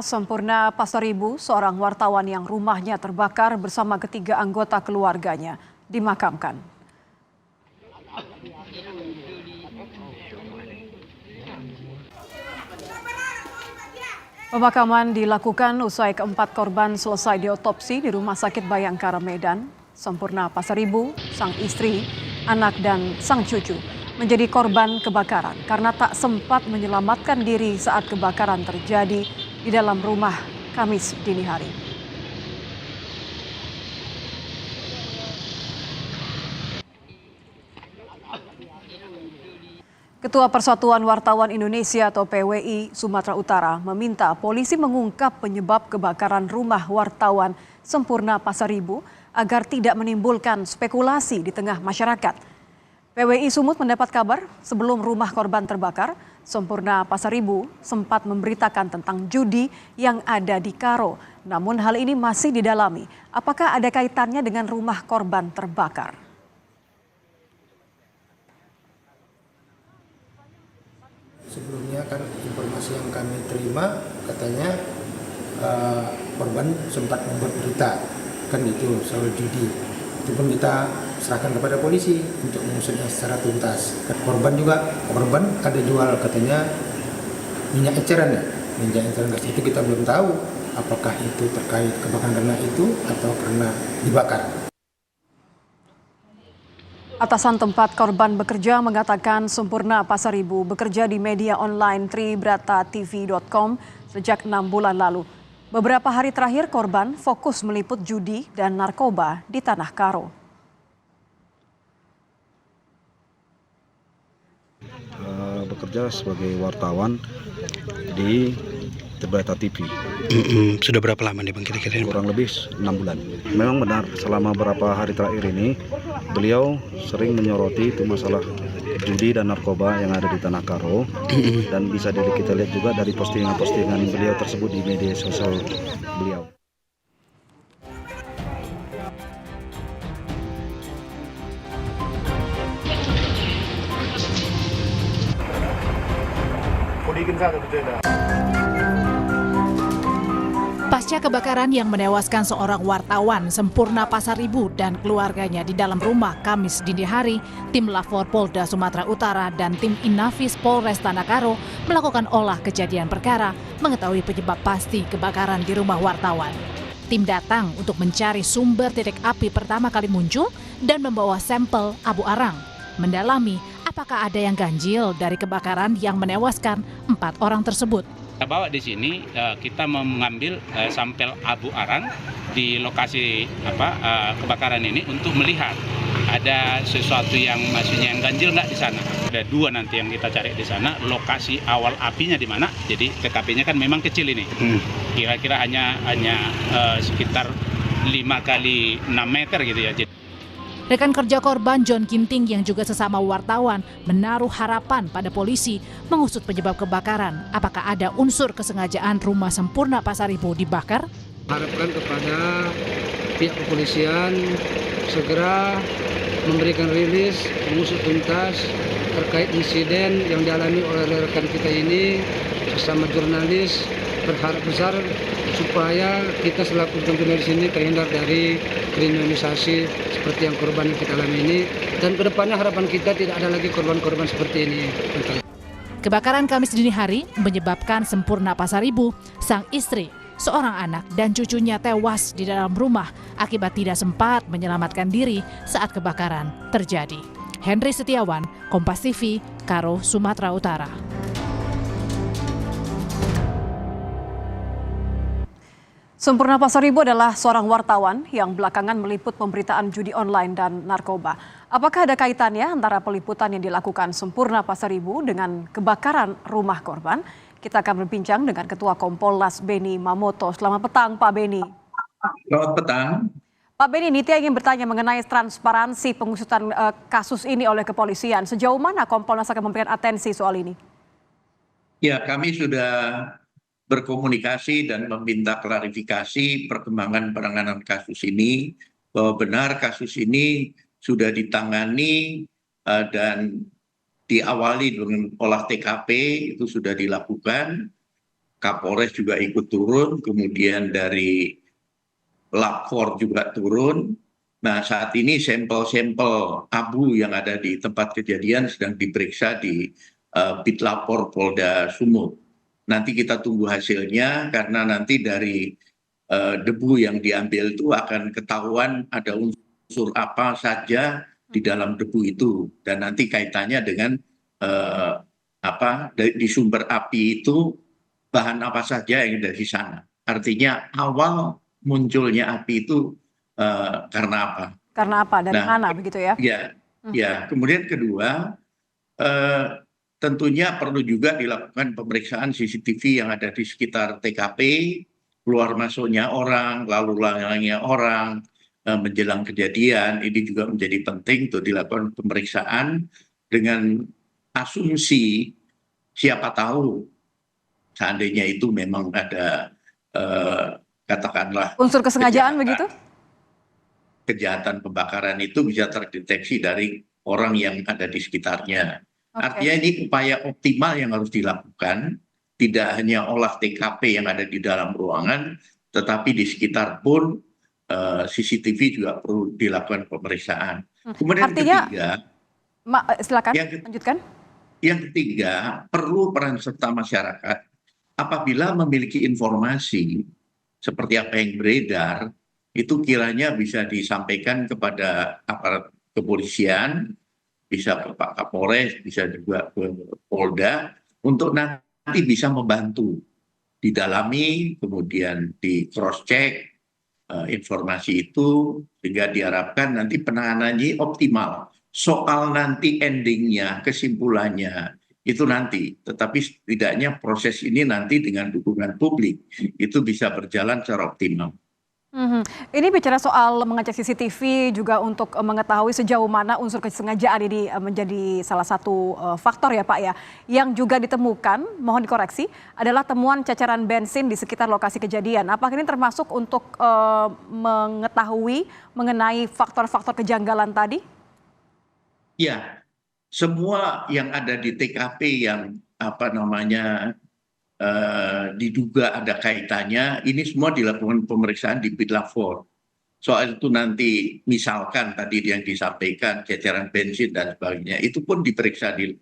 Sempurna Pasaribu, seorang wartawan yang rumahnya terbakar bersama ketiga anggota keluarganya, dimakamkan. Pemakaman dilakukan usai keempat korban selesai diotopsi di Rumah Sakit Bayangkara Medan. Sempurna Pasaribu, sang istri, anak dan sang cucu menjadi korban kebakaran karena tak sempat menyelamatkan diri saat kebakaran terjadi di dalam rumah Kamis dini hari. Ketua Persatuan Wartawan Indonesia atau PWI Sumatera Utara meminta polisi mengungkap penyebab kebakaran rumah wartawan Sempurna Pasaribu agar tidak menimbulkan spekulasi di tengah masyarakat. PWI Sumut mendapat kabar sebelum rumah korban terbakar, Sempurna Pasaribu sempat memberitakan tentang judi yang ada di Karo. Namun hal ini masih didalami. Apakah ada kaitannya dengan rumah korban terbakar? Sebelumnya kan informasi yang kami terima katanya korban sempat membuat berita kan itu soal judi. Itu pun kita serahkan kepada polisi untuk mengusutnya secara tuntas. Korban ada jual katanya minyak eceran ya, minyak eceran gas itu kita belum tahu apakah itu terkait kebakaran karena itu atau karena dibakar. Atasan tempat korban bekerja mengatakan Sempurna Pasaribu bekerja di media online tribratatv.com sejak 6 bulan lalu. Beberapa hari terakhir korban fokus meliput judi dan narkoba di Tanah Karo. Bekerja sebagai wartawan di Tribrata TV. Sudah berapa lama nih Bang kira-kira? Kurang lebih 6 bulan. Memang benar selama beberapa hari terakhir ini beliau sering menyoroti itu masalah judi dan narkoba yang ada di Tanah Karo. Dan bisa kita lihat juga dari postingan-postingan beliau tersebut di media sosial beliau. Pasca kebakaran yang menewaskan seorang wartawan Sempurna Pasaribu dan keluarganya di dalam rumah Kamis dini hari, tim Lafor Polda Sumatera Utara dan tim Inafis Polres Tanah Karo melakukan olah kejadian perkara mengetahui penyebab pasti kebakaran di rumah wartawan. Tim datang untuk mencari sumber titik api pertama kali muncul dan membawa sampel abu arang, mendalami apakah ada yang ganjil dari kebakaran yang menewaskan 4 orang tersebut. Kita bawa di sini, kita mengambil sampel abu arang di lokasi kebakaran ini untuk melihat ada sesuatu yang maksudnya yang ganjil nggak di sana. Ada 2 nanti yang kita cari di sana, lokasi awal apinya di mana. Jadi TKP-nya kan memang kecil ini, kira-kira hanya sekitar 5 kali 6 meter gitu ya. Rekan kerja korban John Ginting yang juga sesama wartawan menaruh harapan pada polisi mengusut penyebab kebakaran. Apakah ada unsur kesengajaan rumah Sempurna Pasaribu dibakar? Harapkan kepada pihak kepolisian segera memberikan rilis, mengusut tuntas terkait insiden yang dialami oleh rekan kita ini sesama jurnalis. Berharap besar supaya kita selaku jurnalis ini terhindar dari kriminalisasi seperti yang korban yang kita alami ini, dan kedepannya harapan kita tidak ada lagi korban-korban seperti ini. Kebakaran Kamis dini hari menyebabkan Sempurna Pasaribu, sang istri, seorang anak dan cucunya tewas di dalam rumah akibat tidak sempat menyelamatkan diri saat kebakaran terjadi. Henry Setiawan, Kompas TV, Karo, Sumatera Utara. Sempurna Pasaribu adalah seorang wartawan yang belakangan meliput pemberitaan judi online dan narkoba. Apakah ada kaitannya antara peliputan yang dilakukan Sempurna Pasaribu dengan kebakaran rumah korban? Kita akan berbincang dengan Ketua Kompolnas Beni Mamoto. Selamat petang Pak Beni. Selamat petang. Pak Beni, Nitya ingin bertanya mengenai transparansi pengusutan kasus ini oleh kepolisian. Sejauh mana Kompolnas akan memberikan atensi soal ini? Ya, kami sudah berkomunikasi dan meminta klarifikasi perkembangan penanganan kasus ini, bahwa benar kasus ini sudah ditangani dan diawali dengan olah TKP, itu sudah dilakukan. Kapolres juga ikut turun, kemudian dari Lapor juga turun. Nah, saat ini sampel-sampel abu yang ada di tempat kejadian sedang diperiksa di Pitlapor Polda Sumut. Nanti kita tunggu hasilnya karena nanti dari debu yang diambil itu akan ketahuan ada unsur apa saja di dalam debu itu, dan nanti kaitannya dengan di sumber api itu bahan apa saja yang dari sana. Artinya awal munculnya api itu karena apa? Karena apa? Dari Nah, mana begitu ya? ya. Kemudian kedua, tentunya perlu juga dilakukan pemeriksaan CCTV yang ada di sekitar TKP, keluar masuknya orang, lalu lalangnya orang, menjelang kejadian. Ini juga menjadi penting untuk dilakukan pemeriksaan dengan asumsi siapa tahu seandainya itu memang ada katakanlah Unsur kesengajaan begitu? kejahatan pembakaran itu bisa terdeteksi dari orang yang ada di sekitarnya. Artinya ini upaya optimal yang harus dilakukan, tidak hanya olah TKP yang ada di dalam ruangan, tetapi di sekitar pun CCTV juga perlu dilakukan pemeriksaan. Kemudian Artinya, ketiga, silakan yang- lanjutkan. yang ketiga, perlu peran serta masyarakat apabila memiliki informasi seperti apa yang beredar, itu kiranya bisa disampaikan kepada aparat kepolisian, bisa ke Pak Kapolres, bisa juga ke Polda, untuk nanti bisa membantu didalami, kemudian di cross check informasi itu, sehingga diharapkan nanti penanganannya optimal. Soal nanti endingnya, kesimpulannya itu nanti, tetapi setidaknya proses ini nanti dengan dukungan publik itu bisa berjalan secara optimal. Ini bicara soal mengecek CCTV juga untuk mengetahui sejauh mana unsur kesengajaan ini menjadi salah satu faktor ya Pak ya. Yang juga ditemukan, mohon dikoreksi, adalah temuan ceceran bensin di sekitar lokasi kejadian. Apakah ini termasuk untuk mengetahui mengenai faktor-faktor kejanggalan tadi? Ya, semua yang ada di TKP yang diduga ada kaitannya, ini semua dilakukan pemeriksaan di Pitlapor. Soal itu nanti misalkan tadi yang disampaikan ceceran bensin dan sebagainya, itu pun diperiksa di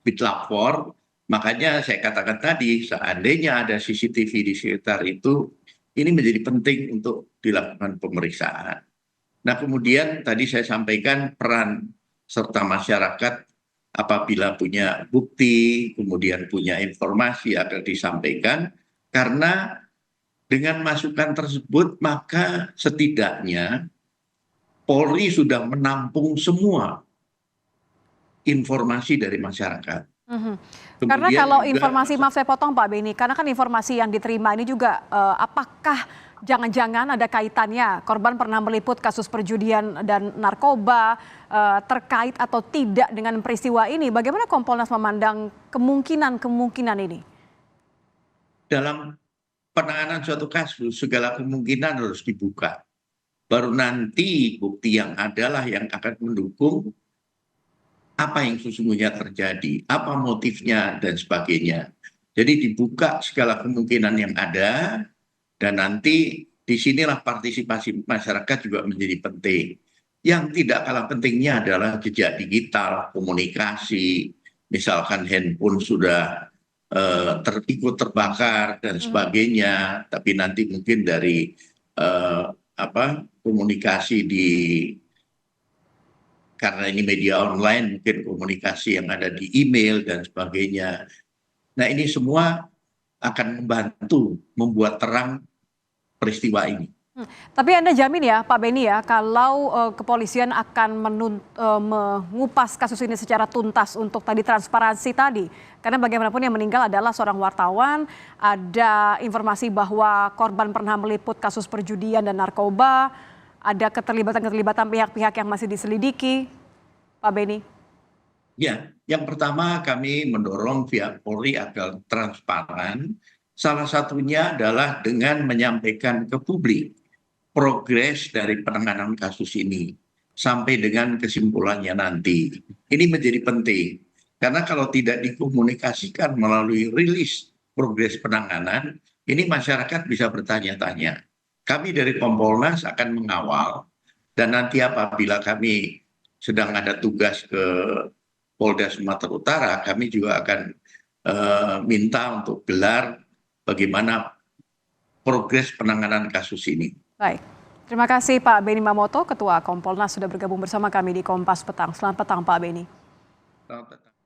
Pitlapor. Makanya saya katakan tadi, seandainya ada CCTV di sekitar itu, ini menjadi penting untuk dilakukan pemeriksaan. Nah, kemudian tadi saya sampaikan peran serta masyarakat apabila punya bukti, kemudian punya informasi akan disampaikan, karena dengan masukan tersebut maka setidaknya Polri sudah menampung semua informasi dari masyarakat. Karena kalau informasi, maaf saya potong Pak Beni, karena kan informasi yang diterima ini juga apakah jangan-jangan ada kaitannya korban pernah meliput kasus perjudian dan narkoba terkait atau tidak dengan peristiwa ini? Bagaimana Kompolnas memandang kemungkinan ini? Dalam penanganan suatu kasus, segala kemungkinan harus dibuka. Baru nanti bukti yang adalah yang akan mendukung apa yang sesungguhnya terjadi, apa motifnya dan sebagainya. Jadi dibuka segala kemungkinan yang ada, dan nanti disinilah partisipasi masyarakat juga menjadi penting. Yang tidak kalah pentingnya adalah jejak digital, komunikasi, misalkan handphone sudah ikut terbakar dan sebagainya, tapi nanti mungkin dari komunikasi karena ini media online, mungkin komunikasi yang ada di email dan sebagainya. Nah, ini semua akan membantu membuat terang peristiwa ini. Tapi Anda jamin ya Pak Beni ya, kalau kepolisian akan mengupas kasus ini secara tuntas untuk tadi transparansi tadi. Karena bagaimanapun yang meninggal adalah seorang wartawan, ada informasi bahwa korban pernah meliput kasus perjudian dan narkoba, ada keterlibatan pihak-pihak yang masih diselidiki, Pak Beni. Ya, yang pertama kami mendorong pihak Polri agar transparan. Salah satunya adalah dengan menyampaikan ke publik progres dari penanganan kasus ini sampai dengan kesimpulannya nanti. Ini menjadi penting karena kalau tidak dikomunikasikan melalui rilis progres penanganan, ini masyarakat bisa bertanya-tanya. Kami dari Kompolnas akan mengawal, dan nanti apabila kami sedang ada tugas ke Polda Sumatera Utara, kami juga akan minta untuk gelar bagaimana progres penanganan kasus ini. Baik, terima kasih Pak Beni Mamoto, Ketua Kompolnas sudah bergabung bersama kami di Kompas Petang. Selamat petang Pak Beni. Selamat petang.